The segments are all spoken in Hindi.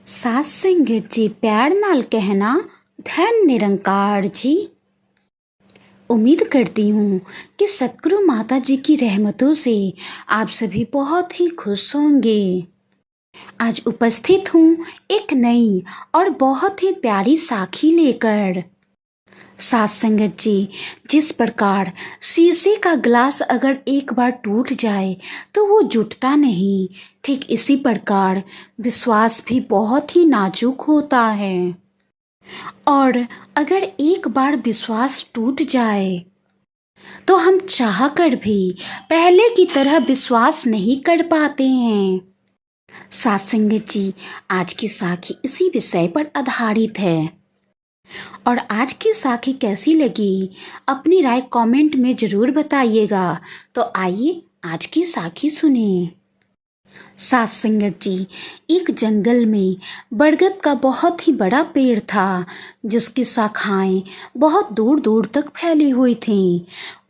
सास संगत जी प्यार नाल कहना धन निरंकार जी। उम्मीद करती हूँ कि सतगुरु माता जी की रहमतों से आप सभी बहुत ही खुश होंगे। आज उपस्थित हूँ एक नई और बहुत ही प्यारी साखी लेकर। सास संगत जी, जिस प्रकार शीशे का ग्लास अगर एक बार टूट जाए तो वो जुटता नहीं, ठीक इसी प्रकार विश्वास भी बहुत ही नाजुक होता है। और अगर एक बार विश्वास टूट जाए तो हम चाह कर भी पहले की तरह विश्वास नहीं कर पाते हैं। सास संगत जी, आज की साखी इसी विषय पर आधारित है। और आज की साखी कैसी लगी अपनी राय कमेंट में जरूर बताइएगा। तो आइए आज की साखी सुनिए। सास संगत जी, एक जंगल में बरगद का बहुत ही बड़ा पेड़ था, जिसकी शाखाएं बहुत दूर दूर तक फैली हुई थीं।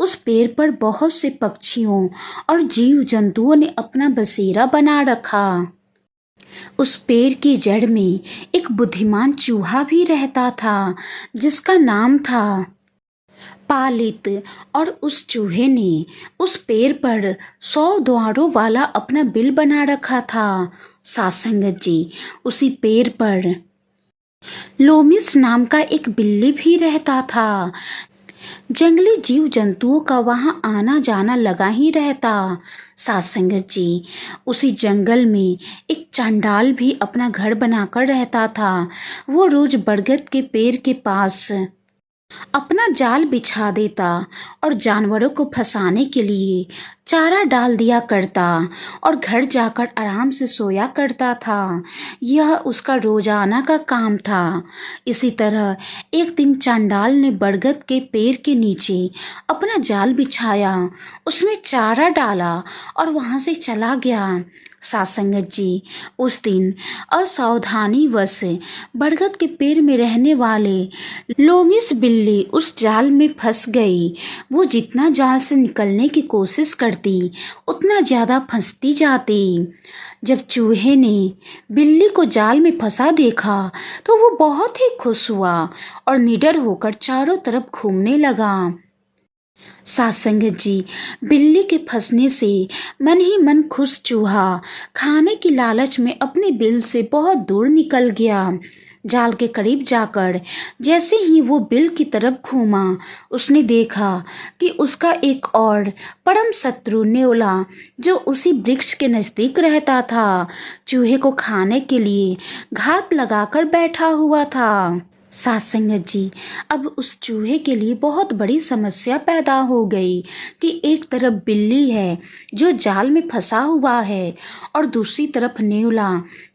उस पेड़ पर बहुत से पक्षियों और जीव जंतुओं ने अपना बसेरा बना रखा। उस पेड़ की जड़ में एक बुद्धिमान चूहा भी रहता था, जिसका नाम था पालित। और उस चूहे ने उस पेड़ पर 100 द्वारों वाला अपना बिल बना रखा था। सास संगत जी, उसी पेड़ पर लोमिस नाम का एक बिल्ली भी रहता था। जंगली जीव जंतुओं का वहां आना जाना लगा ही रहता। सास संगत जी, उसी जंगल में एक चांडाल भी अपना घर बनाकर रहता था। वो रोज बरगद के पेड़ के पास अपना जाल बिछा देता और जानवरों को फंसाने के लिए चारा डाल दिया करता और घर जाकर आराम से सोया करता था। यह उसका रोजाना का काम था। इसी तरह एक दिन चांडाल ने बरगद के पेड़ के नीचे अपना जाल बिछाया, उसमें चारा डाला और वहां से चला गया। सास संगत जी, उस दिन असावधानी वश बरगद के पेड़ में रहने वाले लोमिस बिल्ली उस जाल में फंस गई। वो जितना जाल से निकलने की कोशिश करती, उतना ज्यादा फंसती जाती। जब चूहे ने बिल्ली को जाल में फंसा देखा तो वो बहुत ही खुश हुआ और निडर होकर चारों तरफ घूमने लगा। सास संगत जी, बिल्ली के फंसने से मन ही मन खुश चूहा खाने की लालच में अपने बिल से बहुत दूर निकल गया। जाल के करीब जाकर जैसे ही वो बिल की तरफ घूमा, उसने देखा कि उसका एक और परम शत्रु नेवला, जो उसी वृक्ष के नजदीक रहता था, चूहे को खाने के लिए घात लगाकर बैठा हुआ था। सास संगत जी, अब उस चूहे के लिए बहुत बड़ी समस्या पैदा हो गई कि एक तरफ बिल्ली है जो जाल में फंसा हुआ है और दूसरी तरफ नेवला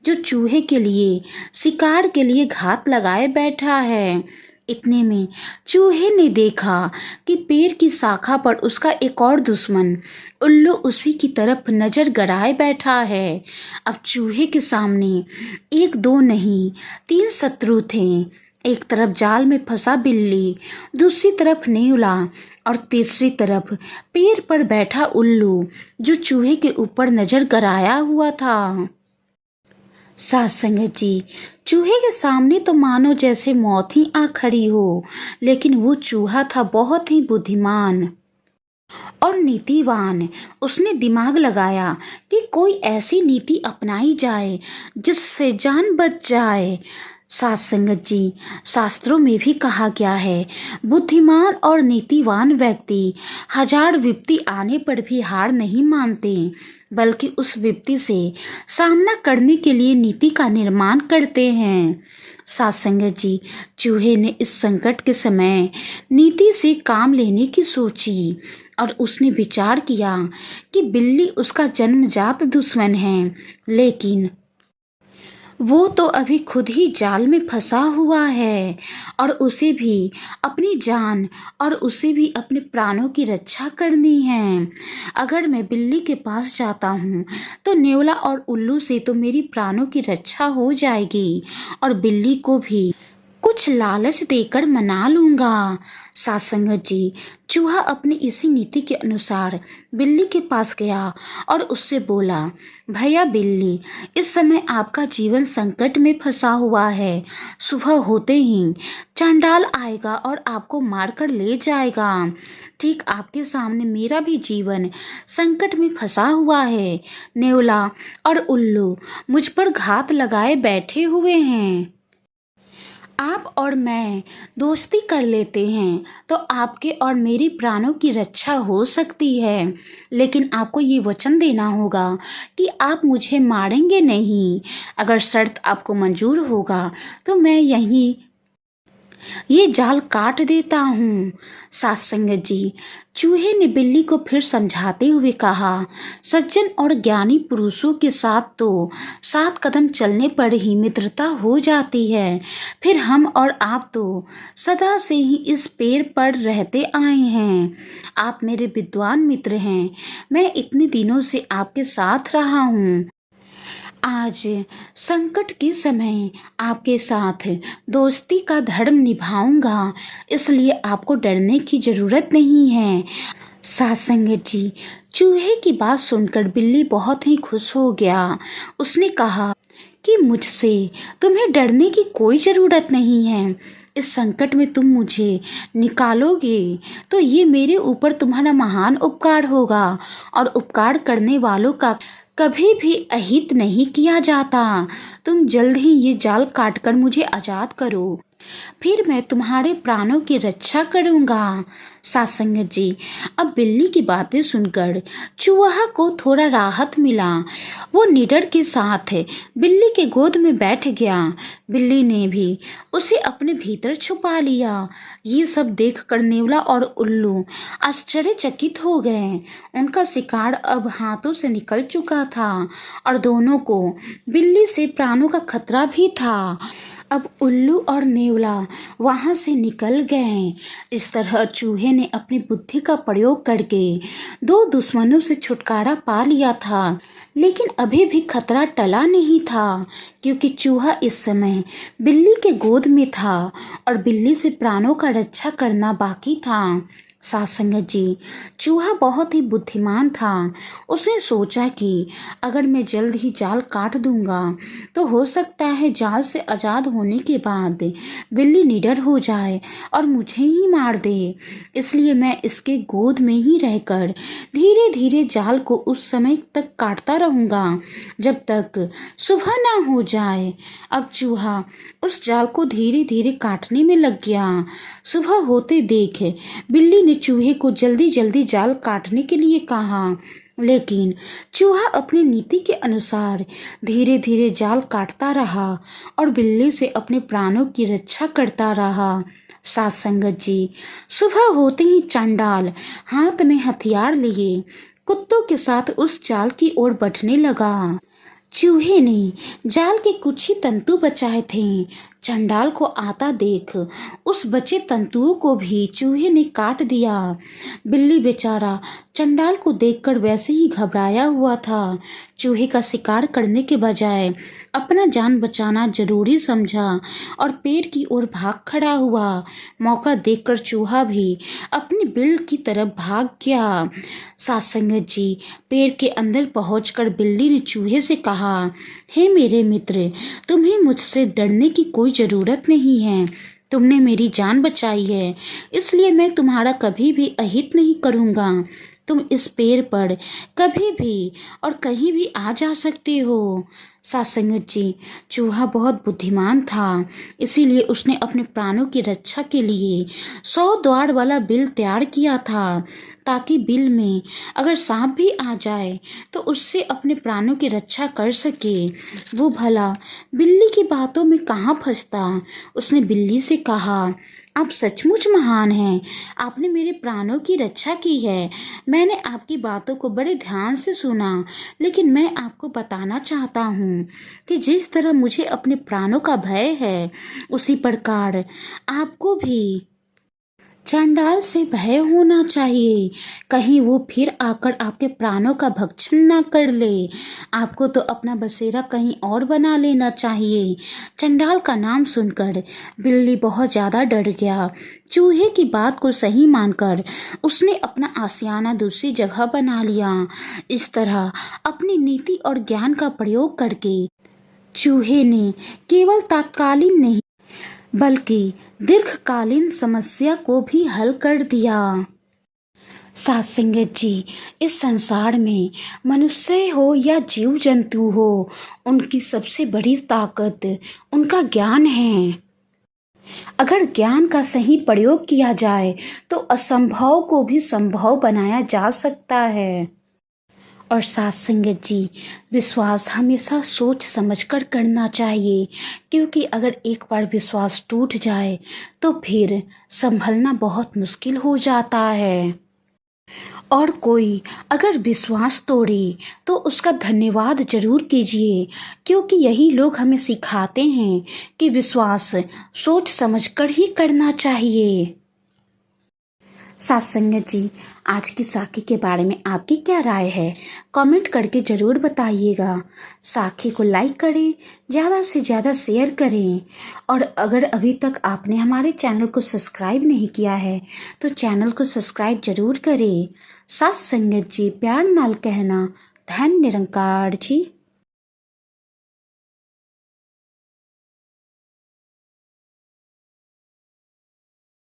जो चूहे के लिए शिकार के लिए घात लगाए बैठा है। इतने में चूहे ने देखा कि पेड़ की शाखा पर उसका एक और दुश्मन उल्लू उसी की तरफ नजर गड़ाए बैठा है। अब चूहे के सामने एक दो नहीं 3 शत्रु थे। एक तरफ जाल में फंसा बिल्ली, दूसरी तरफ नेवला और तीसरी तरफ पेड़ पर बैठा उल्लू, जो चूहे के ऊपर नजर गड़ाया हुआ था। सास संगत जी, चूहे के सामने तो मानो जैसे मौत ही आ खड़ी हो, लेकिन वो चूहा था बहुत ही बुद्धिमान और नीतिवान। उसने दिमाग लगाया कि कोई ऐसी नीति अपनाई जाए जिससे जान बच जाए। सास संगत जी, शास्त्रों में भी कहा गया है, बुद्धिमान और नीतिवान व्यक्ति 1000 विपत्ति आने पर भी हार नहीं मानते, बल्कि उस विपत्ति से सामना करने के लिए नीति का निर्माण करते हैं। सास संगत जी, चूहे ने इस संकट के समय नीति से काम लेने की सोची और उसने विचार किया कि बिल्ली उसका जन्मजात दुश्मन है, लेकिन वो तो अभी खुद ही जाल में फंसा हुआ है और उसे भी अपनी जान और उसे भी अपने प्राणों की रक्षा करनी है। अगर मैं बिल्ली के पास जाता हूँ तो नेवला और उल्लू से तो मेरी प्राणों की रक्षा हो जाएगी और बिल्ली को भी कुछ लालच देकर मना लूंगा। साथ संगत जी, चूहा अपनी इसी नीति के अनुसार बिल्ली के पास गया और उससे बोला, भैया बिल्ली, इस समय आपका जीवन संकट में फंसा हुआ है। सुबह होते ही चांडाल आएगा और आपको मारकर ले जाएगा। ठीक आपके सामने मेरा भी जीवन संकट में फंसा हुआ है। नेवला और उल्लू मुझ पर घात लगाए बैठे हुए हैं। आप और मैं दोस्ती कर लेते हैं तो आपके और मेरी प्राणों की रक्षा हो सकती है, लेकिन आपको ये वचन देना होगा कि आप मुझे मारेंगे नहीं। अगर शर्त आपको मंजूर होगा तो मैं यहीं ये जाल काट देता हूँ। साथ संगत जी, चूहे ने बिल्ली को फिर समझाते हुए कहा, सज्जन और ज्ञानी पुरुषों के साथ तो 7 कदम चलने पर ही मित्रता हो जाती है। फिर हम और आप तो सदा से ही इस पेड़ पर रहते आए हैं। आप मेरे विद्वान मित्र हैं। मैं इतने दिनों से आपके साथ रहा हूँ। आज संकट के समय आपके साथ दोस्ती का धर्म निभाऊंगा, इसलिए आपको डरने की जरूरत नहीं है। साथ संगत जी, चूहे की बात सुनकर बिल्ली बहुत ही खुश हो गया। उसने कहा कि मुझसे तुम्हें डरने की कोई ज़रूरत नहीं है। इस संकट में तुम मुझे निकालोगे तो ये मेरे ऊपर तुम्हारा महान उपकार होगा, और उपकार करने वालों का कभी भी अहित नहीं किया जाता। तुम जल्द ही ये जाल काटकर मुझे आज़ाद करो, फिर मैं तुम्हारे प्राणों की रक्षा करूंगा। साथ संगत जी, अब बिल्ली की बातें सुनकर चूहा को थोड़ा राहत मिला। वो निडर के साथ बिल्ली के गोद में बैठ गया। बिल्ली ने भी उसे अपने भीतर छुपा लिया। ये सब देखकर नेवला और उल्लू आश्चर्यचकित हो गए। उनका शिकार अब हाथों से निकल चुका था और दोनों को बिल्ली से प्राणों का खतरा भी था। अब उल्लू और नेवला वहां से निकल गए। इस तरह चूहे ने अपनी बुद्धि का प्रयोग करके 2 दुश्मनों से छुटकारा पा लिया था, लेकिन अभी भी खतरा टला नहीं था, क्योंकि चूहा इस समय बिल्ली के गोद में था और बिल्ली से प्राणों का रक्षा करना बाकी था। साथ संगत जी, चूहा बहुत ही बुद्धिमान था। उसने सोचा कि अगर मैं जल्द ही जाल काट दूंगा तो हो सकता है जाल से आज़ाद होने के बाद बिल्ली निडर हो जाए और मुझे ही मार दे। इसलिए मैं इसके गोद में ही रहकर धीरे धीरे जाल को उस समय तक काटता रहूंगा जब तक सुबह ना हो जाए। अब चूहा उस जाल को धीरे धीरे काटने में लग गया। सुबह होते देख बिल्ली ने चूहे को जल्दी जल्दी जाल काटने के लिए कहा, लेकिन चूहा अपनी नीति के अनुसार धीरे धीरे जाल काटता रहा और बिल्ली से अपने प्राणों की रक्षा करता रहा। साथ संगत जी, सुबह होते ही चांडाल हाथ में हथियार लिए कुत्तों के साथ उस जाल की ओर बढ़ने लगा। चूहे ने जाल के कुछ ही तंतु बचाए थे। चंडाल को आता देख उस बचे तंतुओं को भी चूहे ने काट दिया। बिल्ली बेचारा चंडाल को देखकर वैसे ही घबराया हुआ था। चूहे का शिकार करने के बजाय अपना जान बचाना जरूरी समझा और पेड़ की ओर भाग खड़ा हुआ। मौका देखकर चूहा भी अपनी बिल की तरफ भाग गया। साथ संगत जी, पेड़ के अंदर पहुंचकर बिल्ली ने चूहे से कहा, हे मेरे मित्र, तुम्हें मुझसे डरने की कोई जरूरत नहीं है। तुमने मेरी जान बचाई है, इसलिए मैं तुम्हारा कभी भी अहित नहीं करूँगा। तुम इस पेड़ पर कभी भी और कहीं भी आ जा सकते हो। साथ संगत जी, चूहा बहुत बुद्धिमान था, इसीलिए उसने अपने प्राणों की रक्षा के लिए 100 द्वार वाला बिल तैयार किया था, ताकि बिल में अगर सांप भी आ जाए तो उससे अपने प्राणों की रक्षा कर सके। वो भला बिल्ली की बातों में कहाँ फंसता। उसने बिल्ली से कहा, आप सचमुच महान हैं। आपने मेरे प्राणों की रक्षा की है। मैंने आपकी बातों को बड़े ध्यान से सुना, लेकिन मैं आपको बताना चाहता हूँ कि जिस तरह मुझे अपने प्राणों का भय है, उसी प्रकार आपको भी चंडाल से भय होना चाहिए, कहीं वो फिर आकर आपके प्राणों का भक्षण ना कर ले। आपको तो अपना बसेरा कहीं और बना लेना चाहिए। चंडाल का नाम सुनकर बिल्ली बहुत ज़्यादा डर गया। चूहे की बात को सही मानकर उसने अपना आशियाना दूसरी जगह बना लिया। इस तरह अपनी नीति और ज्ञान का प्रयोग करके चूहे ने केवल तात्कालीन नहीं बल्कि दीर्घकालीन समस्या को भी हल कर दिया। सात संगत जी, इस संसार में मनुष्य हो या जीव जंतु हो, उनकी सबसे बड़ी ताकत उनका ज्ञान है। अगर ज्ञान का सही प्रयोग किया जाए तो असंभव को भी संभव बनाया जा सकता है। और साथ संगत जी, विश्वास हमेशा सोच समझकर करना चाहिए, क्योंकि अगर एक बार विश्वास टूट जाए तो फिर संभलना बहुत मुश्किल हो जाता है। और कोई अगर विश्वास तोड़े तो उसका धन्यवाद जरूर कीजिए, क्योंकि यही लोग हमें सिखाते हैं कि विश्वास सोच समझकर ही करना चाहिए। साथ संगत जी, आज की साखी के बारे में आपकी क्या राय है, कमेंट करके ज़रूर बताइएगा। साखी को लाइक करें, ज़्यादा से ज़्यादा शेयर करें, और अगर अभी तक आपने हमारे चैनल को सब्सक्राइब नहीं किया है तो चैनल को सब्सक्राइब जरूर करें। साथ संगत जी, प्यार नाल कहना, धन निरंकार जी।